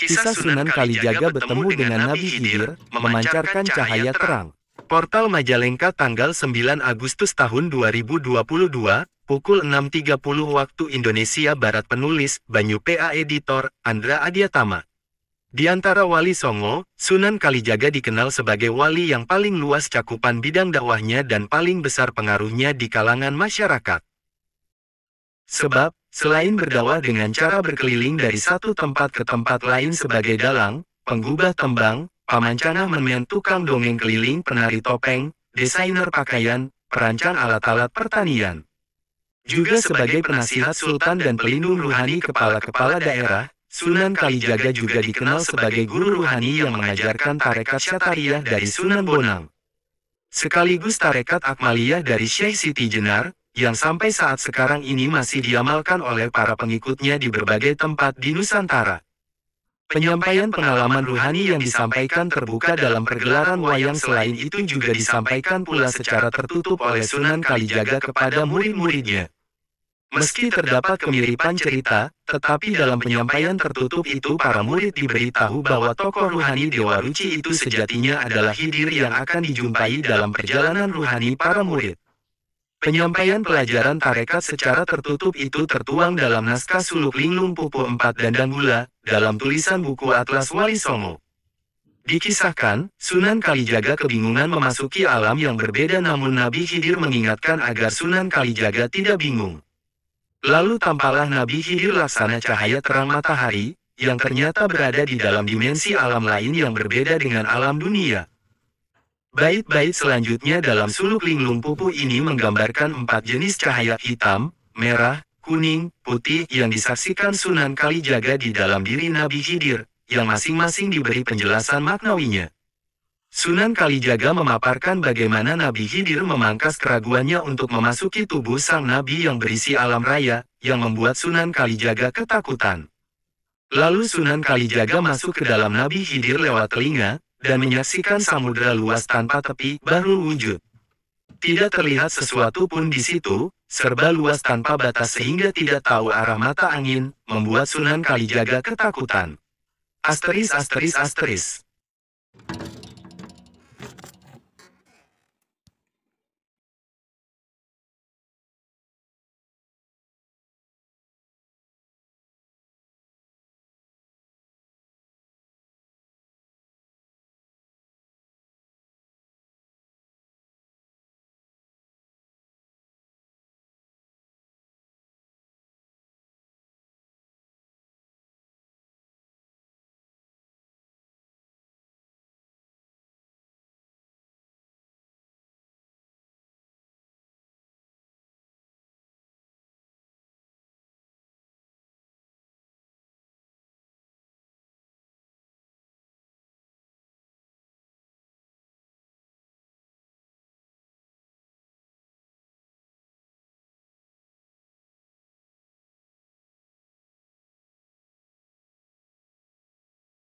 Kisah Sunan Kalijaga bertemu dengan Nabi Khidir, memancarkan cahaya terang. Portal Majalengka tanggal 9 Agustus tahun 2022, pukul 6.30 waktu Indonesia Barat. Penulis, Banyu PA. Editor, Andra Adiatama. Di antara wali Songo, Sunan Kalijaga dikenal sebagai wali yang paling luas cakupan bidang dakwahnya dan paling besar pengaruhnya di kalangan masyarakat. Sebab, selain berdakwah dengan cara berkeliling dari satu tempat ke tempat lain sebagai dalang, penggubah tembang, pamancana menmen, tukang dongeng keliling, penari topeng, desainer pakaian, perancang alat-alat pertanian. Juga sebagai penasihat sultan dan pelindung ruhani kepala-kepala daerah, Sunan Kalijaga juga dikenal sebagai guru ruhani yang mengajarkan tarekat Syatariah dari Sunan Bonang. Sekaligus tarekat Akmaliyah dari Syekh Siti Jenar, yang sampai saat sekarang ini masih diamalkan oleh para pengikutnya di berbagai tempat di Nusantara. Penyampaian pengalaman ruhani yang disampaikan terbuka dalam pergelaran wayang, selain itu juga disampaikan pula secara tertutup oleh Sunan Kalijaga kepada murid-muridnya. Meski terdapat kemiripan cerita, tetapi dalam penyampaian tertutup itu para murid diberitahu bahwa tokoh ruhani Dewa Ruci itu sejatinya adalah Khidir yang akan dijumpai dalam perjalanan ruhani para murid. Penyampaian pelajaran tarekat secara tertutup itu tertuang dalam naskah suluk Linglung Pupu 4 Dandang Gula, dalam tulisan buku Atlas Wali Songo. Dikisahkan, Sunan Kalijaga kebingungan memasuki alam yang berbeda, namun Nabi Khidir mengingatkan agar Sunan Kalijaga tidak bingung. Lalu tampaklah Nabi Khidir laksana cahaya terang matahari, yang ternyata berada di dalam dimensi alam lain yang berbeda dengan alam dunia. Bait-bait selanjutnya dalam suluk Linglung Pupu ini menggambarkan 4 jenis cahaya: hitam, merah, kuning, putih yang disaksikan Sunan Kalijaga di dalam diri Nabi Khidir, yang masing-masing diberi penjelasan maknawinya. Sunan Kalijaga memaparkan bagaimana Nabi Khidir memangkas keraguannya untuk memasuki tubuh sang Nabi yang berisi alam raya, yang membuat Sunan Kalijaga ketakutan. Lalu Sunan Kalijaga masuk ke dalam Nabi Khidir lewat telinga, dan menyaksikan samudera luas tanpa tepi, bahrul wujud. Tidak terlihat sesuatu pun di situ, serba luas tanpa batas sehingga tidak tahu arah mata angin, membuat Sunan Kalijaga ketakutan. *********